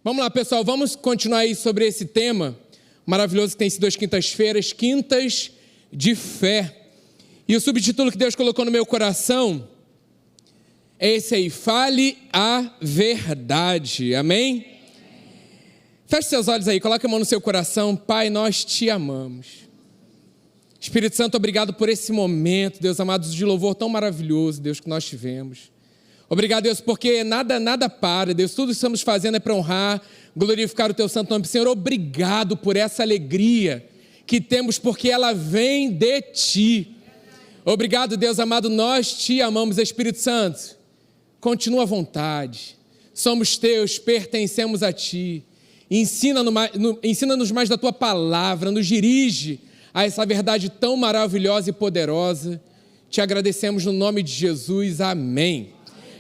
Vamos lá, pessoal, vamos continuar aí sobre esse tema maravilhoso que tem sido as quintas-feiras, Quintas de Fé. E o subtítulo que Deus colocou no meu coração é esse aí: Fale a Verdade. Amém? Feche seus olhos aí, coloque a mão no seu coração. Pai, nós te amamos. Espírito Santo, obrigado por esse momento, Deus amado, de louvor tão maravilhoso, Deus, que nós tivemos. Obrigado, Deus, porque nada para, Deus, tudo que estamos fazendo é para honrar, glorificar o teu santo nome. Senhor, obrigado por essa alegria que temos, porque ela vem de ti. Obrigado, Deus amado, nós te amamos. Espírito Santo, continua à vontade, somos teus, pertencemos a ti. Ensina-nos mais da tua palavra, nos dirige a essa verdade tão maravilhosa e poderosa. Te agradecemos no nome de Jesus, amém.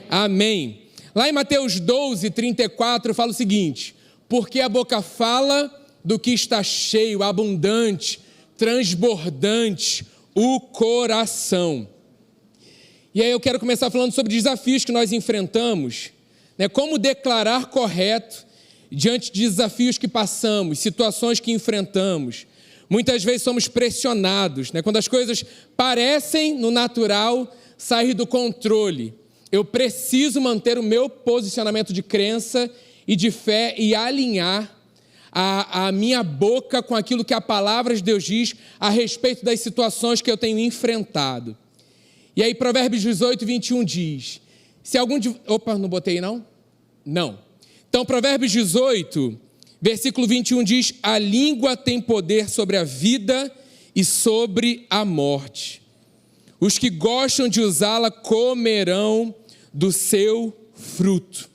Amém. Lá em Mateus 12, 34, fala o seguinte: porque a boca fala do que está cheio, abundante, transbordante, o coração. E aí eu quero começar falando sobre desafios que nós enfrentamos, né? Como declarar correto diante de desafios que passamos, situações que enfrentamos. Muitas vezes somos pressionados, né? Quando as coisas parecem no natural sair do controle. Eu preciso manter o meu posicionamento de crença e de fé e alinhar a minha boca com aquilo que a palavra de Deus diz a respeito das situações que eu tenho enfrentado. E aí Provérbios 18, 21 diz, se algum de... Opa, não botei não? Não. Então Provérbios 18, versículo 21 diz, a língua tem poder sobre a vida e sobre a morte. Os que gostam de usá-la comerão do seu fruto.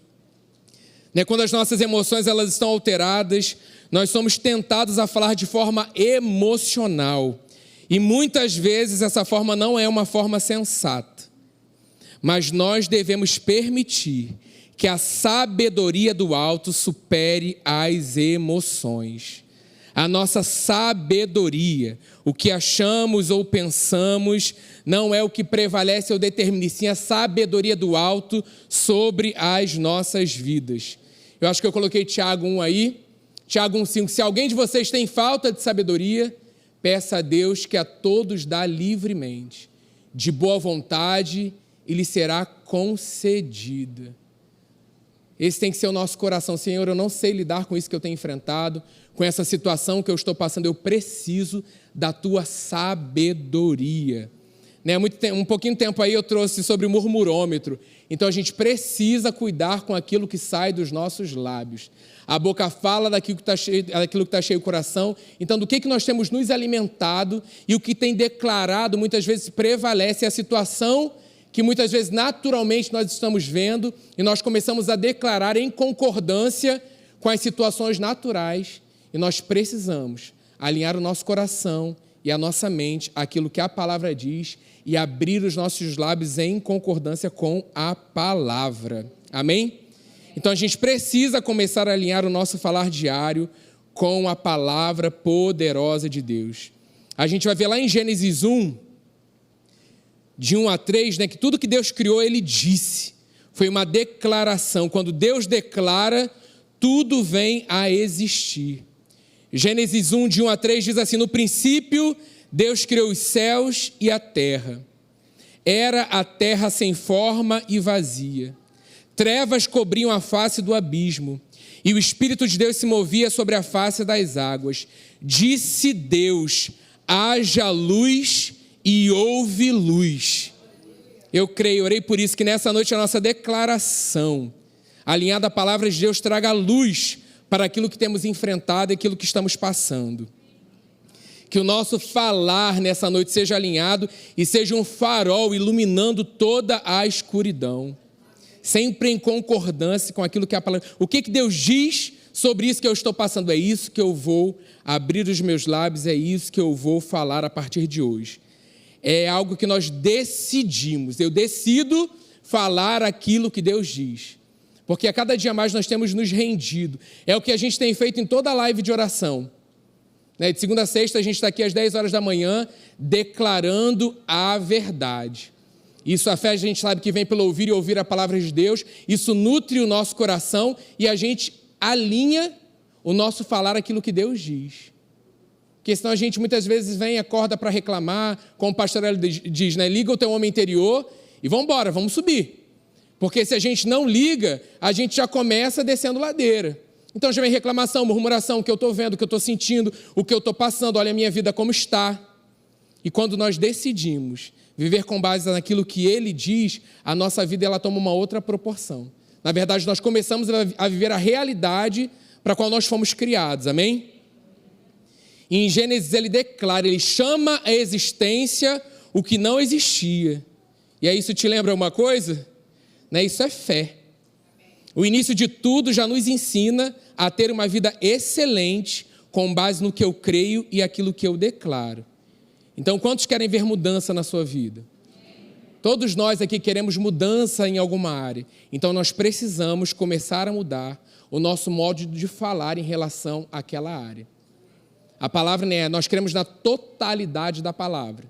Quando as nossas emoções elas estão alteradas, nós somos tentados a falar de forma emocional. E muitas vezes essa forma não é uma forma sensata. Mas nós devemos permitir que a sabedoria do alto supere as emoções. A nossa sabedoria, o que achamos ou pensamos, não é o que prevalece ou determina, sim a sabedoria do alto sobre as nossas vidas. Eu acho que eu coloquei Tiago 1 aí, Tiago 1,5. Se alguém de vocês tem falta de sabedoria, peça a Deus que a todos dá livremente, de boa vontade, e lhe será concedida. Esse tem que ser o nosso coração. Senhor, eu não sei lidar com isso que eu tenho enfrentado, com essa situação que eu estou passando, eu preciso da tua sabedoria. Um pouquinho de tempo aí eu trouxe sobre o murmurômetro. Então a gente precisa cuidar com aquilo que sai dos nossos lábios. A boca fala daquilo que está cheio o coração. Então do que nós temos nos alimentado e o que tem declarado muitas vezes prevalece a situação que muitas vezes naturalmente nós estamos vendo e nós começamos a declarar em concordância com as situações naturais e nós precisamos alinhar o nosso coração e a nossa mente àquilo que a palavra diz e abrir os nossos lábios em concordância com a palavra. Amém? Então a gente precisa começar a alinhar o nosso falar diário com a palavra poderosa de Deus. A gente vai ver lá em Gênesis 1, de 1 a 3, que tudo que Deus criou, Ele disse. Foi uma declaração. Quando Deus declara, tudo vem a existir. Gênesis 1, de 1 a 3, diz assim, no princípio, Deus criou os céus e a terra. Era a terra sem forma e vazia. Trevas cobriam a face do abismo, e o Espírito de Deus se movia sobre a face das águas. Disse Deus, haja luz, e houve luz. Eu creio, orei por isso, que nessa noite a nossa declaração, alinhada à palavra de Deus, traga luz para aquilo que temos enfrentado e aquilo que estamos passando. Que o nosso falar nessa noite seja alinhado e seja um farol iluminando toda a escuridão. Sempre em concordância com aquilo que a palavra... O que Deus diz sobre isso que eu estou passando? É isso que eu vou abrir os meus lábios, é isso que eu vou falar a partir de hoje. É algo que nós decidimos. Eu decido falar aquilo que Deus diz. Porque a cada dia mais nós temos nos rendido. É o que a gente tem feito em toda a live de oração. De segunda a sexta a gente está aqui às 10 horas da manhã declarando a verdade. Isso, a fé a gente sabe que vem pelo ouvir e ouvir a palavra de Deus. Isso nutre o nosso coração e a gente alinha o nosso falar aquilo que Deus diz. Porque senão a gente muitas vezes vem e acorda para reclamar, como o pastor Hélio diz, né? Liga o teu homem interior e vamos embora, vamos subir. Porque se a gente não liga, a gente já começa descendo ladeira. Então já vem reclamação, murmuração, o que eu estou vendo, o que eu estou sentindo, o que eu estou passando, olha a minha vida como está. E quando nós decidimos viver com base naquilo que Ele diz, a nossa vida ela toma uma outra proporção. Na verdade, nós começamos a viver a realidade para a qual nós fomos criados, amém? E em Gênesis ele declara, ele chama à existência o que não existia. E aí isso te lembra uma coisa? Né? Isso é fé. O início de tudo já nos ensina a ter uma vida excelente com base no que eu creio e aquilo que eu declaro. Então, quantos querem ver mudança na sua vida? Todos nós aqui queremos mudança em alguma área. Então, nós precisamos começar a mudar o nosso modo de falar em relação àquela área. A palavra, né, nós cremos na totalidade da palavra.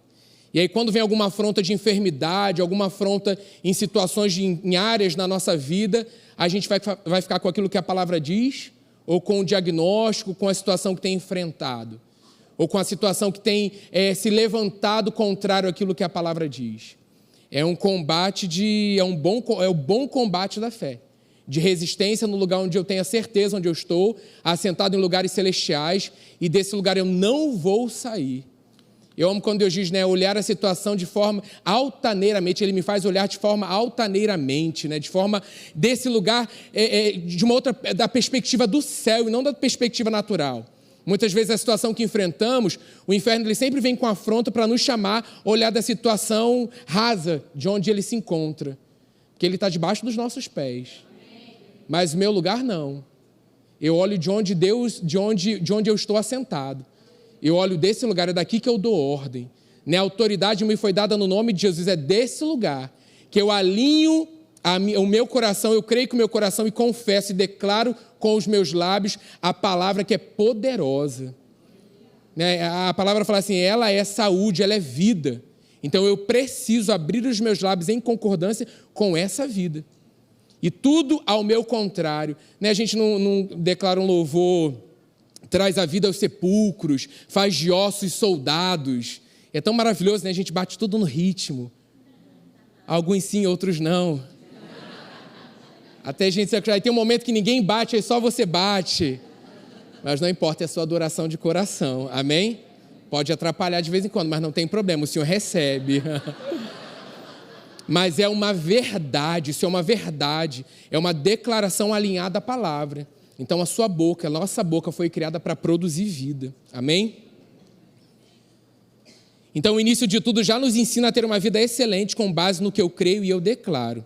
E aí, quando vem alguma afronta de enfermidade, alguma afronta em situações, em áreas na nossa vida, a gente vai ficar com aquilo que a palavra diz, ou com o diagnóstico, com a situação que tem enfrentado, ou com a situação que tem se levantado contrário àquilo que a palavra diz. É um combate é o bom combate da fé, de resistência no lugar onde eu tenho a certeza onde eu estou, assentado em lugares celestiais, e desse lugar eu não vou sair. Eu amo quando Deus diz, né, olhar a situação de forma altaneiramente, Ele me faz olhar de forma altaneiramente, né, de forma desse lugar, de uma outra, da perspectiva do céu e não da perspectiva natural. Muitas vezes a situação que enfrentamos, o inferno ele sempre vem com afronta para nos chamar a olhar da situação rasa de onde ele se encontra. Porque ele está debaixo dos nossos pés. Mas o meu lugar não. Eu olho de onde eu estou assentado. Eu olho desse lugar, é daqui que eu dou ordem. Né? A autoridade me foi dada no nome de Jesus, é desse lugar que eu alinho o meu coração, eu creio com o meu coração e confesso e declaro com os meus lábios a palavra que é poderosa. Né? A palavra fala assim, ela é saúde, ela é vida. Então eu preciso abrir os meus lábios em concordância com essa vida. E tudo ao meu contrário. Né? A gente não declara um louvor, traz a vida aos sepulcros, faz de ossos soldados. É tão maravilhoso, né? A gente bate tudo no ritmo. Alguns sim, outros não. Até a gente se acostumar. Aí tem um momento que ninguém bate, aí só você bate. Mas não importa, é a sua adoração de coração. Amém? Pode atrapalhar de vez em quando, mas não tem problema, o Senhor recebe. Mas é uma verdade, isso é uma verdade. É uma declaração alinhada à palavra. Então a sua boca, a nossa boca foi criada para produzir vida. Amém? Então o início de tudo já nos ensina a ter uma vida excelente com base no que eu creio e eu declaro.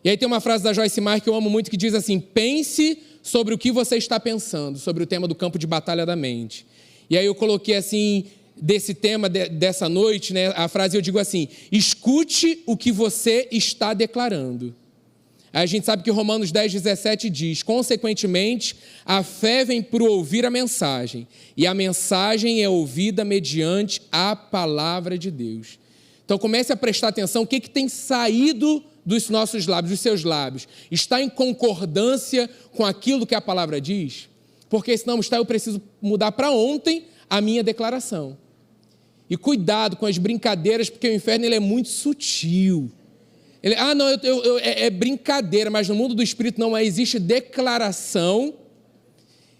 E aí tem uma frase da Joyce Meyer que eu amo muito que diz assim, pense sobre o que você está pensando, sobre o tema do campo de batalha da mente. E aí eu coloquei assim, desse tema dessa noite, né, a frase eu digo assim, escute o que você está declarando. Aí a gente sabe que Romanos 10:17 diz, consequentemente, a fé vem por ouvir a mensagem, e a mensagem é ouvida mediante a palavra de Deus. Então comece a prestar atenção, o que tem saído dos nossos lábios, dos seus lábios, está em concordância com aquilo que a palavra diz? Porque se não está, eu preciso mudar para ontem a minha declaração. E cuidado com as brincadeiras, porque o inferno ele é muito sutil. É brincadeira, mas no mundo do Espírito não existe declaração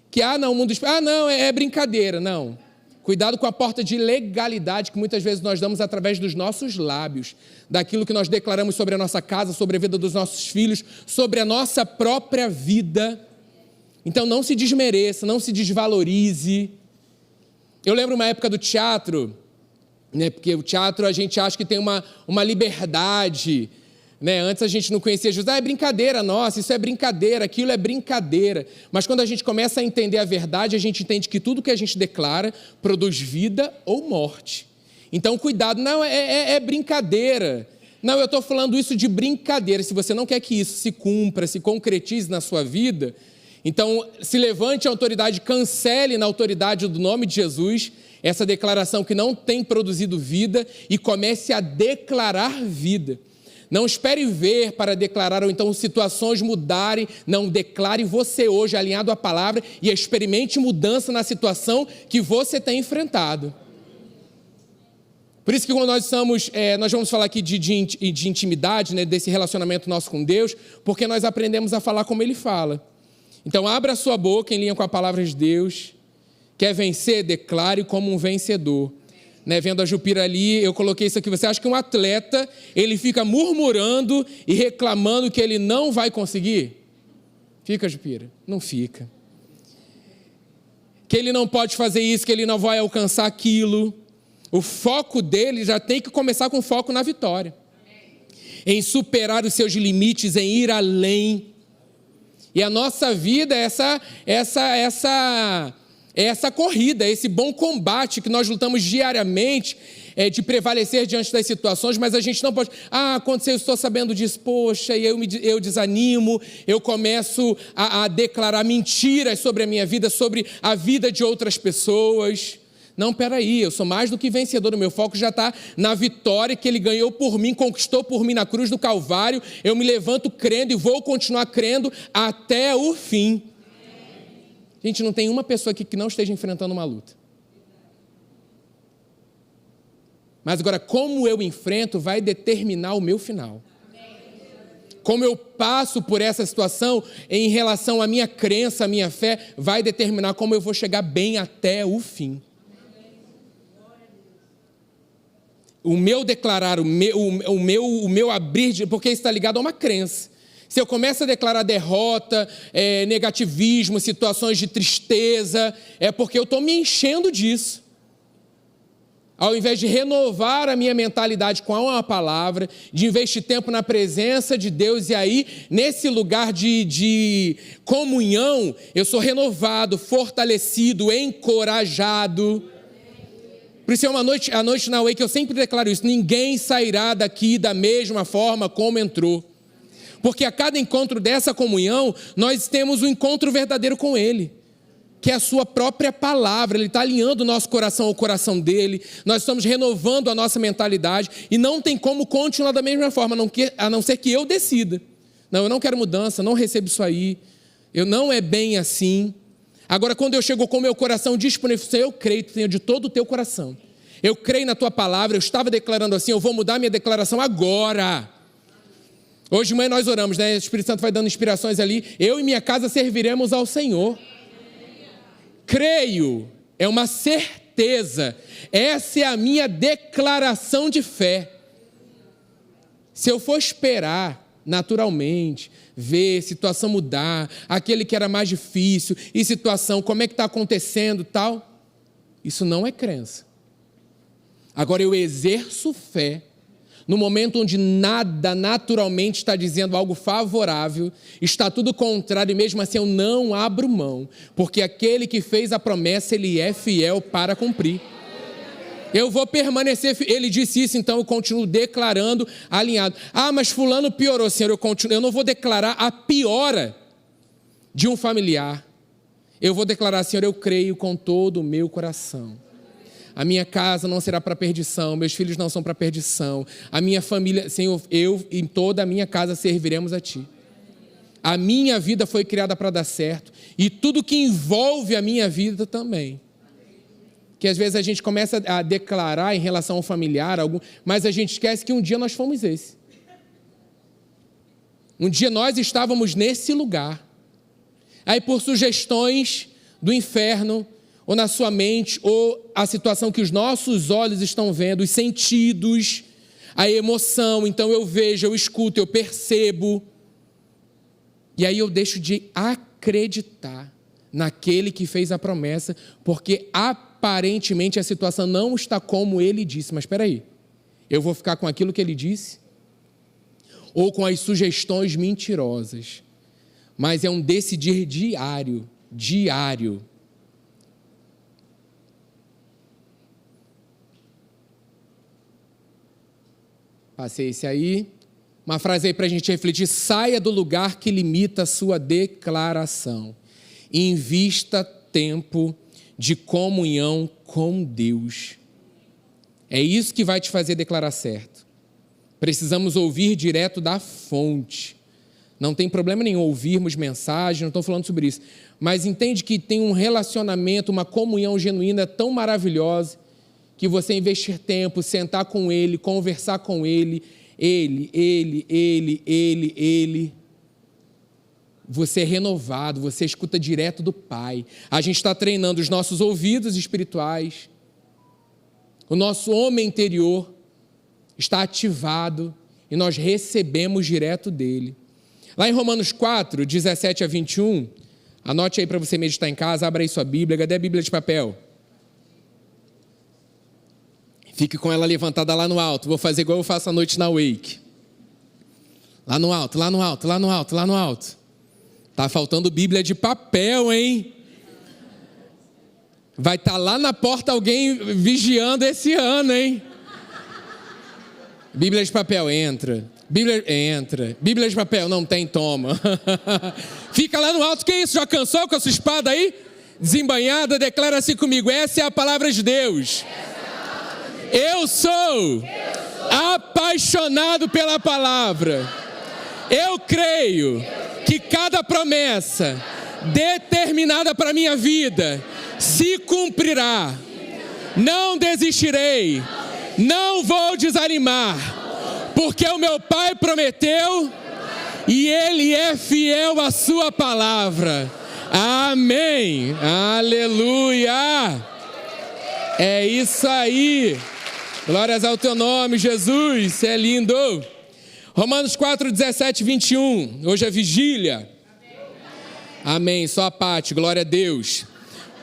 que, o mundo do Espírito, é brincadeira, não. Cuidado com a porta de legalidade que muitas vezes nós damos através dos nossos lábios, daquilo que nós declaramos sobre a nossa casa, sobre a vida dos nossos filhos, sobre a nossa própria vida. Então não se desmereça, não se desvalorize. Eu lembro uma época do teatro, né, porque o teatro a gente acha que tem uma liberdade. Né? Antes a gente não conhecia Jesus, é brincadeira, nossa, isso é brincadeira, aquilo é brincadeira. Mas quando a gente começa a entender a verdade, a gente entende que tudo que a gente declara produz vida ou morte. Então cuidado, não, é brincadeira. Não, eu estou falando isso de brincadeira. Se você não quer que isso se cumpra, se concretize na sua vida, então se levante a autoridade, cancele na autoridade do nome de Jesus essa declaração que não tem produzido vida e comece a declarar vida. Não espere ver para declarar, ou então situações mudarem. Não, declare você hoje alinhado à palavra e experimente mudança na situação que você tem enfrentado. Por isso que quando nós vamos falar aqui de intimidade, né, desse relacionamento nosso com Deus, porque nós aprendemos a falar como Ele fala. Então, abra a sua boca em linha com a palavra de Deus. Quer vencer? Declare como um vencedor. Né, vendo a Jupira ali, eu coloquei isso aqui. Você acha que um atleta, ele fica murmurando e reclamando que ele não vai conseguir? Fica, Jupira? Não fica. Que ele não pode fazer isso, que ele não vai alcançar aquilo. O foco dele já tem que começar com foco na vitória. Em superar os seus limites, em ir além. E a nossa vida é essa corrida, esse bom combate que nós lutamos diariamente, de prevalecer diante das situações, mas a gente não pode, quando eu estou sabendo disso, poxa, e eu desanimo, eu começo a declarar mentiras sobre a minha vida, sobre a vida de outras pessoas. Não, peraí, eu sou mais do que vencedor, o meu foco já está na vitória que Ele ganhou por mim, conquistou por mim na cruz do Calvário. Eu me levanto crendo e vou continuar crendo até o fim. Gente, não tem uma pessoa aqui que não esteja enfrentando uma luta. Mas agora, como eu enfrento vai determinar o meu final. Como eu passo por essa situação em relação à minha crença, à minha fé, vai determinar como eu vou chegar bem até o fim. O meu declarar, o meu abrir, porque isso está ligado a uma crença. Se eu começo a declarar derrota, negativismo, situações de tristeza, é porque eu estou me enchendo disso. Ao invés de renovar a minha mentalidade com uma palavra, de investir tempo na presença de Deus, e aí, nesse lugar de comunhão, eu sou renovado, fortalecido, encorajado. Por isso é a noite na Way que eu sempre declaro isso: ninguém sairá daqui da mesma forma como entrou. Porque a cada encontro dessa comunhão, nós temos um encontro verdadeiro com Ele, que é a sua própria palavra. Ele está alinhando o nosso coração ao coração dele, nós estamos renovando a nossa mentalidade, e não tem como continuar da mesma forma, a não ser que eu decida. Não, eu não quero mudança, não recebo isso aí, não é bem assim. Agora, quando eu chego com o meu coração disponível, eu creio, Senhor, de todo o teu coração. Eu creio na tua palavra, eu estava declarando assim, eu vou mudar minha declaração agora. Hoje de manhã nós oramos, né? O Espírito Santo vai dando inspirações ali. Eu e minha casa serviremos ao Senhor. Creio, é uma certeza. Essa é a minha declaração de fé. Se eu for esperar naturalmente, ver situação mudar, aquele que era mais difícil, e situação, como é que está acontecendo, tal, isso não é crença. Agora eu exerço fé no momento onde nada naturalmente está dizendo algo favorável, está tudo contrário, e mesmo assim eu não abro mão, porque aquele que fez a promessa, Ele é fiel para cumprir. Eu vou permanecer, Ele disse isso, então eu continuo declarando alinhado. Mas fulano piorou, Senhor, eu não vou declarar a piora de um familiar. Eu vou declarar, Senhor, eu creio com todo o meu coração. A minha casa não será para perdição, meus filhos não são para perdição. A minha família, Senhor, eu e toda a minha casa serviremos a Ti. A minha vida foi criada para dar certo, e tudo que envolve a minha vida também. Que às vezes a gente começa a declarar em relação ao familiar, mas a gente esquece que um dia nós fomos esse. Um dia nós estávamos nesse lugar. Aí por sugestões do inferno, ou na sua mente, ou a situação que os nossos olhos estão vendo, os sentidos, a emoção, então eu vejo, eu escuto, eu percebo. E aí eu deixo de acreditar naquele que fez a promessa, porque aparentemente a situação não está como Ele disse. Mas espera aí, eu vou ficar com aquilo que Ele disse? Ou com as sugestões mentirosas? Mas é um decidir diário. Passei esse aí. Uma frase aí para a gente refletir: saia do lugar que limita a sua declaração. Invista tempo de comunhão com Deus. É isso que vai te fazer declarar certo. Precisamos ouvir direto da fonte. Não tem problema nenhum ouvirmos mensagem, não estou falando sobre isso. Mas entende que tem um relacionamento, uma comunhão genuína tão maravilhosa, que você investir tempo, sentar com Ele, conversar com Ele, Ele. Você é renovado, você escuta direto do Pai. A gente está treinando os nossos ouvidos espirituais. O nosso homem interior está ativado e nós recebemos direto dele. Lá em Romanos 4, 17 a 21, anote aí para você meditar em casa, abra aí sua Bíblia, cadê a Bíblia de papel? Fique com ela levantada lá no alto, vou fazer igual eu faço à noite na Wake. Lá no alto. Tá faltando Bíblia de papel, hein? Vai estar lá na porta alguém vigiando esse ano, hein? Bíblia de papel, entra. Bíblia de papel, não tem, toma. Fica lá no alto, que isso? Já cansou com a sua espada aí? Desembainhada, declara assim comigo, essa é a palavra de Deus. Eu sou apaixonado pela palavra. Eu creio que cada promessa determinada para a minha vida se cumprirá. Não desistirei, não vou desanimar, porque o meu Pai prometeu e Ele é fiel à sua palavra. Amém. Aleluia. É isso aí. Glórias ao teu nome, Jesus. Você é lindo. Romanos 4, 17 e 21. Hoje é vigília. Amém. Só a parte. Glória a Deus.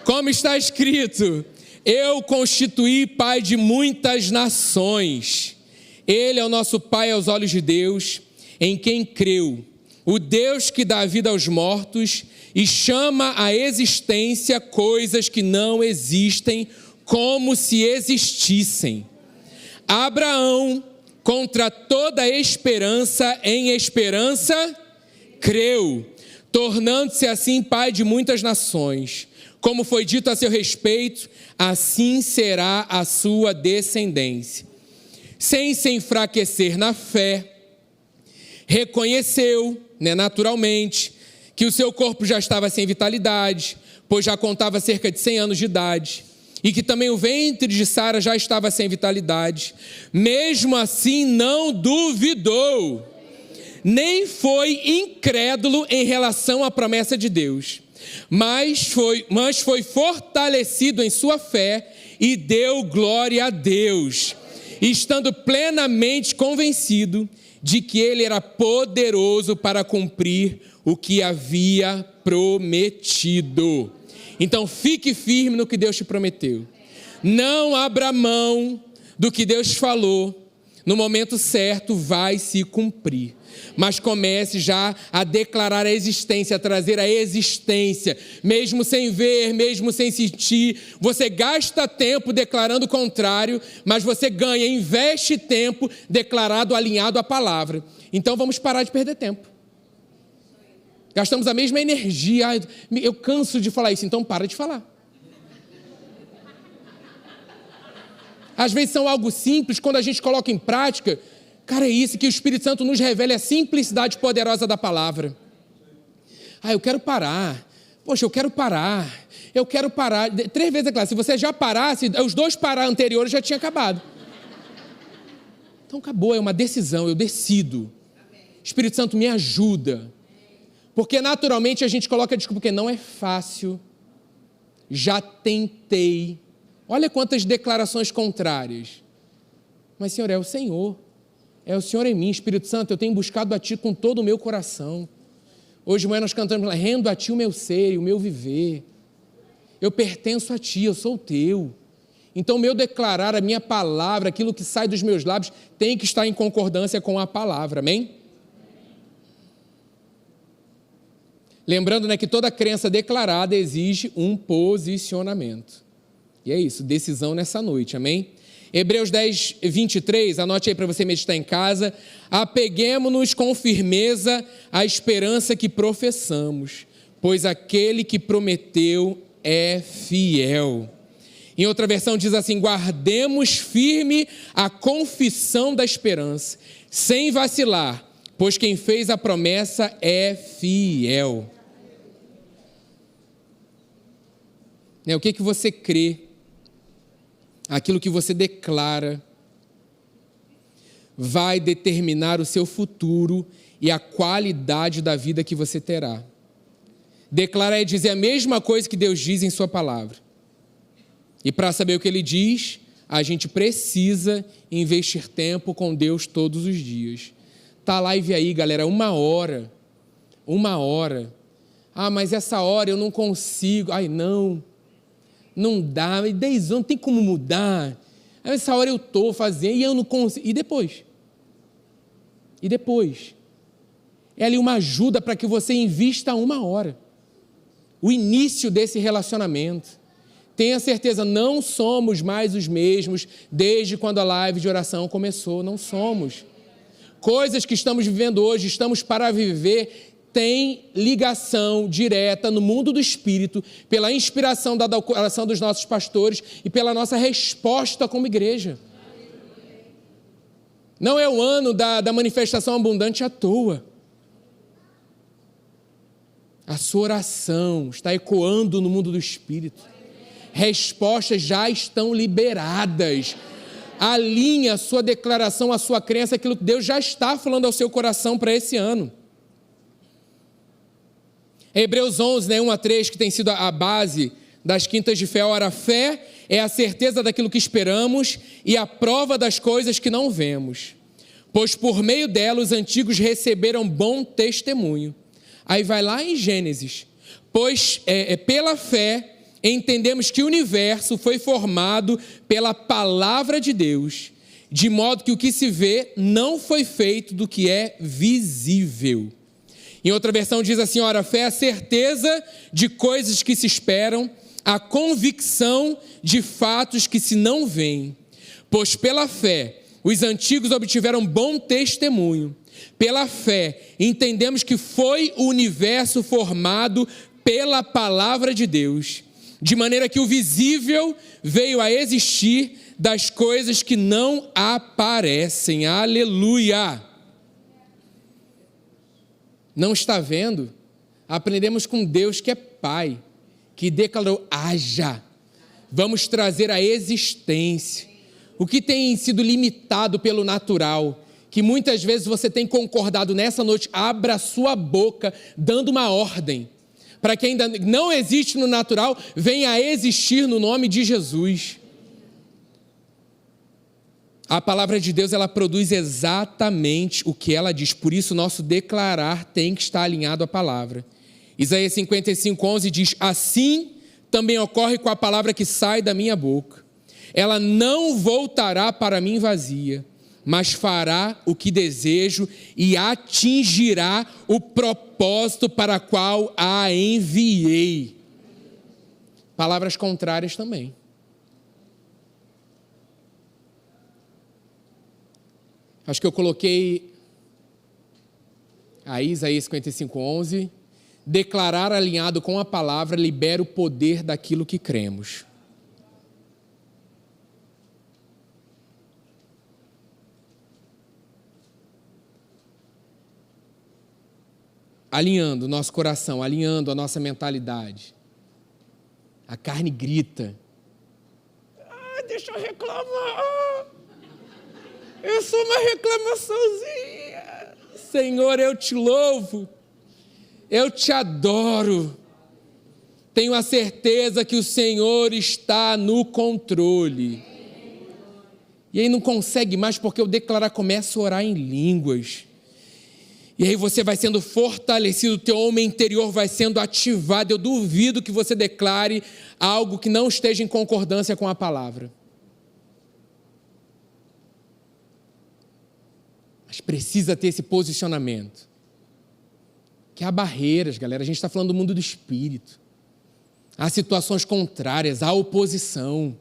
Como está escrito, eu constituí pai de muitas nações. Ele é o nosso Pai aos olhos de Deus, em quem creu. O Deus que dá vida aos mortos e chama à existência coisas que não existem, como se existissem. Abraão, contra toda esperança, em esperança, creu, tornando-se assim pai de muitas nações. Como foi dito a seu respeito, assim será a sua descendência. Sem se enfraquecer na fé, reconheceu, naturalmente, que o seu corpo já estava sem vitalidade, pois já contava cerca de 100 anos de idade, e que também o ventre de Sara já estava sem vitalidade. Mesmo assim não duvidou, nem foi incrédulo em relação à promessa de Deus, mas foi fortalecido em sua fé e deu glória a Deus, estando plenamente convencido de que Ele era poderoso para cumprir o que havia prometido. Então fique firme no que Deus te prometeu. Não abra mão do que Deus falou. No momento certo vai se cumprir. Mas comece já a declarar a existência, a trazer a existência. Mesmo sem ver, mesmo sem sentir. Você gasta tempo declarando o contrário, mas você ganha, investe tempo declarado, alinhado à palavra. Então vamos parar de perder tempo. Gastamos a mesma energia. Eu canso de falar isso, então para de falar. Às vezes são algo simples, quando a gente coloca em prática, cara, é isso que o Espírito Santo nos revela, é a simplicidade poderosa da palavra. Eu quero parar. Poxa, eu quero parar. 3 vezes é claro, se você já parasse, os 2 parar anteriores já tinha acabado. Então acabou, é uma decisão, eu decido. Espírito Santo me ajuda. Porque naturalmente a gente coloca a desculpa, porque não é fácil, já tentei. Olha quantas declarações contrárias. Mas Senhor, é o Senhor em mim, Espírito Santo, eu tenho buscado a Ti com todo o meu coração. Hoje de manhã nós cantamos, rendo a Ti o meu ser e o meu viver. Eu pertenço a Ti, eu sou Teu. Então o meu declarar, a minha palavra, aquilo que sai dos meus lábios, tem que estar em concordância com a palavra, amém? Lembrando, que toda crença declarada exige um posicionamento. E é isso, decisão nessa noite, amém? Hebreus 10, 23, anote aí para você meditar em casa. Apeguemo-nos com firmeza à esperança que professamos, pois aquele que prometeu é fiel. Em outra versão diz assim, guardemos firme a confissão da esperança, sem vacilar, pois quem fez a promessa é fiel. O que você crê, aquilo que você declara, vai determinar o seu futuro e a qualidade da vida que você terá. Declarar é dizer a mesma coisa que Deus diz em sua palavra. E para saber o que Ele diz, a gente precisa investir tempo com Deus todos os dias. Tá a live aí, galera, 1 hora. 1 hora. Ah, mas essa hora eu não consigo. Ai, não dá. 10 anos, não tem como mudar. Essa hora eu estou fazendo e eu não consigo. E depois? É ali uma ajuda para que você invista 1 hora. O início desse relacionamento. Tenha certeza, não somos mais os mesmos desde quando a live de oração começou. Não somos. Coisas que estamos vivendo hoje, estamos para viver, tem ligação direta no mundo do Espírito, pela inspiração da oração dos nossos pastores e pela nossa resposta como igreja. Não é o ano da manifestação abundante à toa. A sua oração está ecoando no mundo do Espírito. Respostas já estão liberadas. Alinhe a sua declaração, a sua crença, aquilo que Deus já está falando ao seu coração para esse ano. Hebreus 11, 1-3, que tem sido a base das quintas de fé. Ora, a fé é a certeza daquilo que esperamos e a prova das coisas que não vemos. Pois por meio dela os antigos receberam bom testemunho. Aí vai lá em Gênesis. Pois pela fé entendemos que o universo foi formado pela palavra de Deus, de modo que o que se vê não foi feito do que é visível. Em outra versão diz assim, ora, a fé é a certeza de coisas que se esperam, a convicção de fatos que se não veem. Pois pela fé os antigos obtiveram bom testemunho. Pela fé entendemos que foi o universo formado pela palavra de Deus, de maneira que o visível veio a existir das coisas que não aparecem. Aleluia! Não está vendo? Aprendemos com Deus que é Pai, que declarou, haja. Vamos trazer a existência. O que tem sido limitado pelo natural, que muitas vezes você tem concordado nessa noite, abra a sua boca, dando uma ordem, para que ainda não existe no natural, venha a existir no nome de Jesus. A palavra de Deus, ela produz exatamente o que ela diz, por isso nosso declarar tem que estar alinhado à palavra. Isaías 55:11 diz, assim também ocorre com a palavra que sai da minha boca. Ela não voltará para mim vazia, mas fará o que desejo e atingirá o propósito para o qual a enviei. Palavras contrárias também. Acho que eu coloquei aí Isaías 55:11. Declarar alinhado com a palavra libera o poder daquilo que cremos. Alinhando o nosso coração, alinhando a nossa mentalidade. A carne grita. Deixa eu reclamar. Eu sou uma reclamaçãozinha. Senhor, eu te louvo. Eu te adoro. Tenho a certeza que o Senhor está no controle. E aí não consegue mais porque o declarar começa a orar em línguas. E aí você vai sendo fortalecido, o teu homem interior vai sendo ativado. Eu duvido que você declare algo que não esteja em concordância com a palavra. Mas precisa ter esse posicionamento. Que há barreiras, galera. A gente está falando do mundo do espírito. Há situações contrárias, há oposição.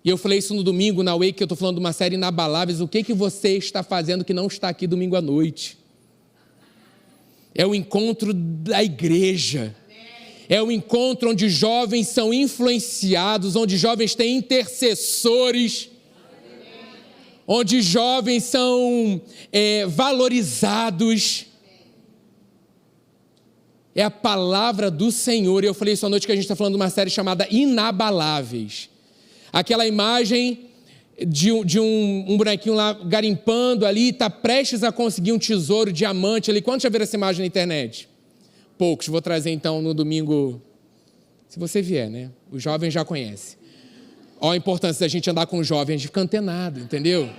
E eu falei isso no domingo, na Wake, que eu estou falando de uma série Inabaláveis. O que você está fazendo que não está aqui domingo à noite? É o encontro da igreja. É o encontro onde jovens são influenciados, onde jovens têm intercessores, onde jovens são valorizados. É a palavra do Senhor. E eu falei isso à noite que a gente está falando de uma série chamada Inabaláveis. Aquela imagem de um bonequinho lá garimpando ali, está prestes a conseguir um tesouro, diamante ali. Quantos já viram essa imagem na internet? Poucos. Vou trazer então no domingo, se você vier, né? Os jovens já conhecem. Olha a importância da gente andar com os jovens, a gente fica antenado, entendeu?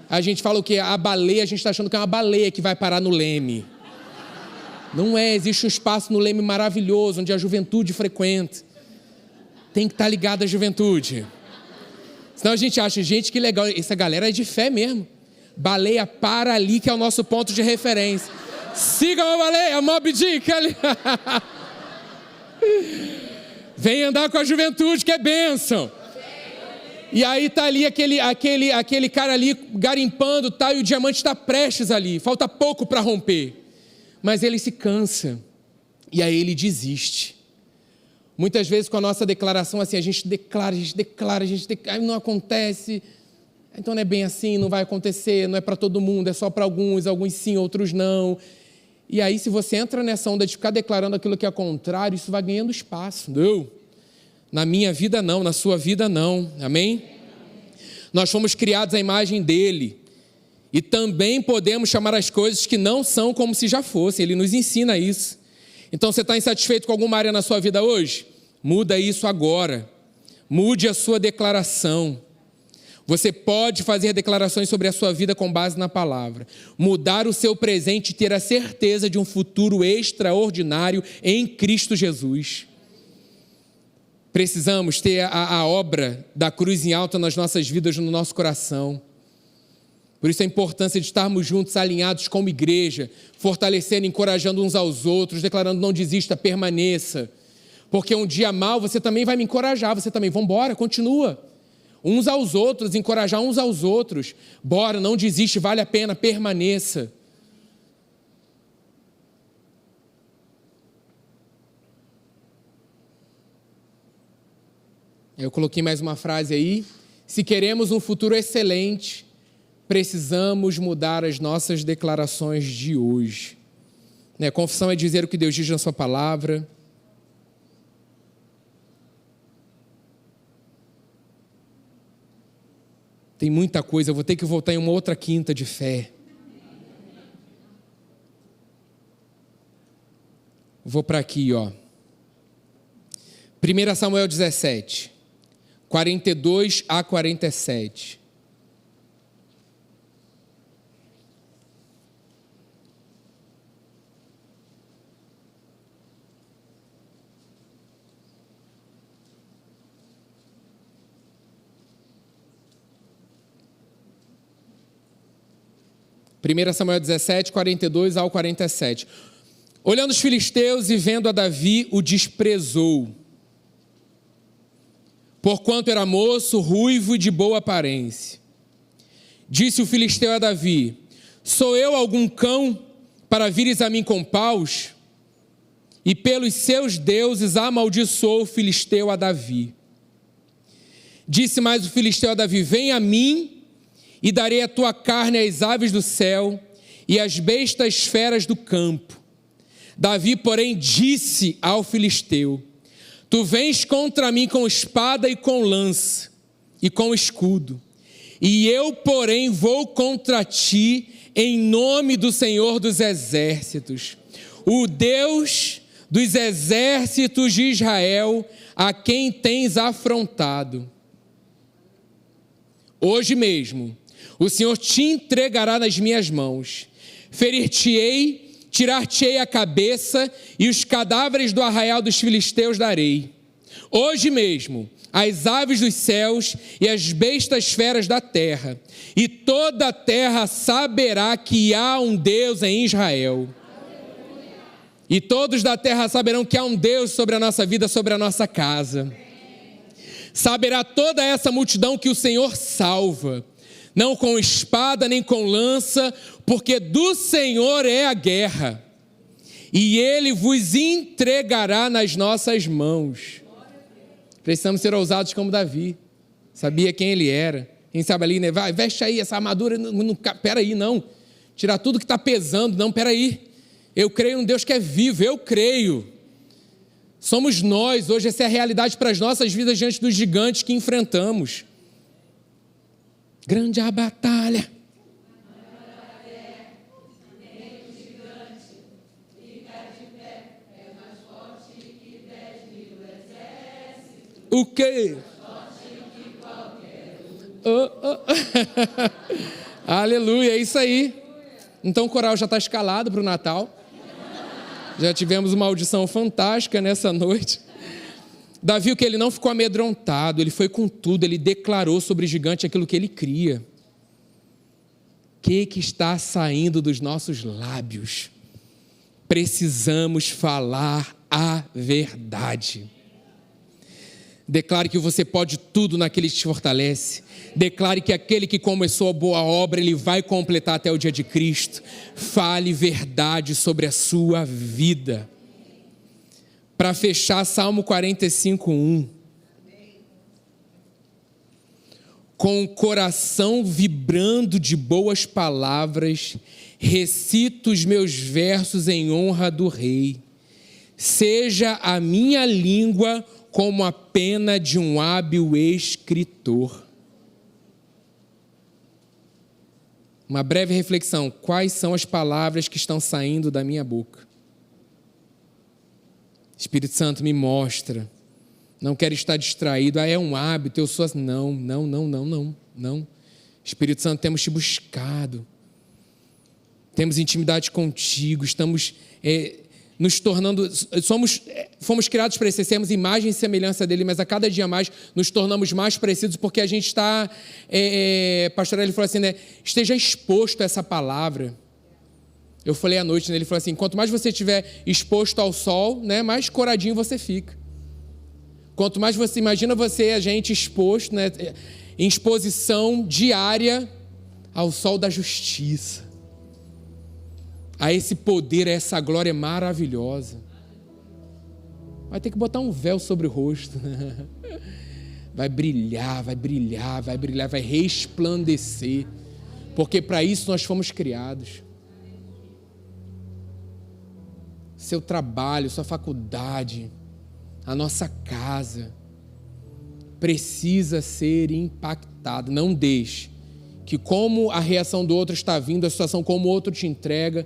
A gente fala o quê? A baleia, a gente está achando que é uma baleia que vai parar no leme. Não é, existe um espaço no leme maravilhoso, onde a juventude frequenta. Tem que estar ligado à juventude. Senão a gente acha, gente, que legal, essa galera é de fé mesmo. Baleia para ali, que é o nosso ponto de referência. Siga a baleia, Moby Dick ali. Vem andar com a juventude, que é bênção. E aí tá ali aquele cara ali garimpando, tá, e o diamante está prestes ali. Falta pouco para romper. Mas ele se cansa, e aí ele desiste. Muitas vezes com a nossa declaração assim, a gente declara, não acontece, então não é bem assim, não vai acontecer, não é para todo mundo, é só para alguns sim, outros não. E aí se você entra nessa onda de ficar declarando aquilo que é contrário, isso vai ganhando espaço. Não, na minha vida não, na sua vida não, amém? Nós fomos criados à imagem dele. E também podemos chamar as coisas que não são como se já fossem. Ele nos ensina isso. Então, você está insatisfeito com alguma área na sua vida hoje? Muda isso agora. Mude a sua declaração. Você pode fazer declarações sobre a sua vida com base na palavra. Mudar o seu presente e ter a certeza de um futuro extraordinário em Cristo Jesus. Precisamos ter a obra da cruz em alta nas nossas vidas, no nosso coração. Por isso a importância de estarmos juntos, alinhados como igreja, fortalecendo, encorajando uns aos outros, declarando não desista, permaneça. Porque um dia mal você também vai me encorajar, você também, vamos embora, continua. Uns aos outros, encorajar uns aos outros. Bora, não desiste, vale a pena, permaneça. Eu coloquei mais uma frase aí. Se queremos um futuro excelente, precisamos mudar as nossas declarações de hoje. Confissão é dizer o que Deus diz na sua palavra. Tem muita coisa, eu vou ter que voltar em uma outra quinta de fé. Vou para aqui, ó. 1 Samuel 17, 42 a 47. Primeira Samuel 17, 42 ao 47. Olhando os filisteus e vendo a Davi, o desprezou. Porquanto era moço, ruivo e de boa aparência. Disse o filisteu a Davi: sou eu algum cão para vires a mim com paus? E pelos seus deuses amaldiçoou o filisteu a Davi. Disse mais o filisteu a Davi: vem a mim e darei a tua carne às aves do céu e às bestas feras do campo. Davi, porém, disse ao filisteu: tu vens contra mim com espada e com lança e com escudo, e eu, porém, vou contra ti em nome do Senhor dos exércitos, o Deus dos exércitos de Israel, a quem tens afrontado. Hoje mesmo o Senhor te entregará nas minhas mãos, ferir-te-ei, tirar-te-ei a cabeça, e os cadáveres do arraial dos filisteus darei. Hoje mesmo as aves dos céus e as bestas feras da terra, e toda a terra saberá que há um Deus em Israel. E todos da terra saberão que há um Deus sobre a nossa vida, sobre a nossa casa. Saberá toda essa multidão que o Senhor salva, não com espada nem com lança, porque do Senhor é a guerra, e Ele vos entregará nas nossas mãos. Precisamos ser ousados como Davi, sabia quem ele era, Quem sabe ali, né? Vai, veste aí essa armadura. Peraí, não. Tirar tudo que está pesando. Não, peraí. Eu creio num Deus que é vivo, eu creio. Somos nós, hoje essa é a realidade para as nossas vidas diante dos gigantes que enfrentamos. Grande a batalha. O quê? Aleluia, é isso aí. Então o coral já está escalado para o Natal. Já tivemos uma audição fantástica nessa noite. Davi, o que ele não ficou amedrontado, ele foi com tudo, ele declarou sobre o gigante aquilo que ele cria. O que está saindo dos nossos lábios? Precisamos falar a verdade. Declare que você pode tudo naquele que te fortalece. Declare que aquele que começou a boa obra, ele vai completar até o dia de Cristo. Fale verdade sobre a sua vida. Para fechar, Salmo 45:1. Com o coração vibrando de boas palavras, recito os meus versos em honra do Rei. Seja a minha língua como a pena de um hábil escritor. Uma breve reflexão. Quais são as palavras que estão saindo da minha boca? Espírito Santo, me mostra. Não quero estar distraído. É um hábito, eu sou assim. Não. Espírito Santo, temos te buscado. Temos intimidade contigo. Estamos nos tornando... Fomos criados para isso, sermos imagem e semelhança dele, mas a cada dia mais nos tornamos mais parecidos porque a gente está... pastor, ele falou assim, né? Esteja exposto a essa palavra. Eu falei à noite, né? Ele falou assim, quanto mais você estiver exposto ao sol, né? Mais coradinho você fica. Quanto mais você... Imagina a gente exposto, né? Em exposição diária ao sol da justiça. A esse poder, a essa glória maravilhosa. Vai ter que botar um véu sobre o rosto. Vai brilhar, vai resplandecer. Porque para isso nós fomos criados. Seu trabalho, sua faculdade, a nossa casa precisa ser impactada. Não deixe que, como a reação do outro está vindo, a situação como o outro te entrega,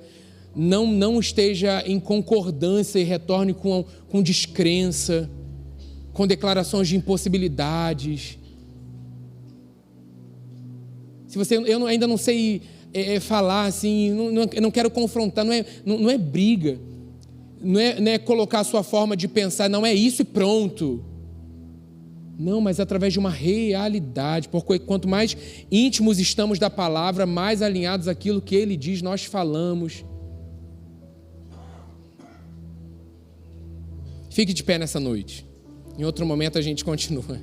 não esteja em concordância e retorne com descrença, com declarações de impossibilidades. Se você, eu ainda não sei falar assim, não quero confrontar, não é briga, não é colocar a sua forma de pensar, não é isso e pronto. Não, mas através de uma realidade, porque quanto mais íntimos estamos da palavra, mais alinhados àquilo que ele diz, nós falamos. Fique de pé nessa noite. Em outro momento a gente continua.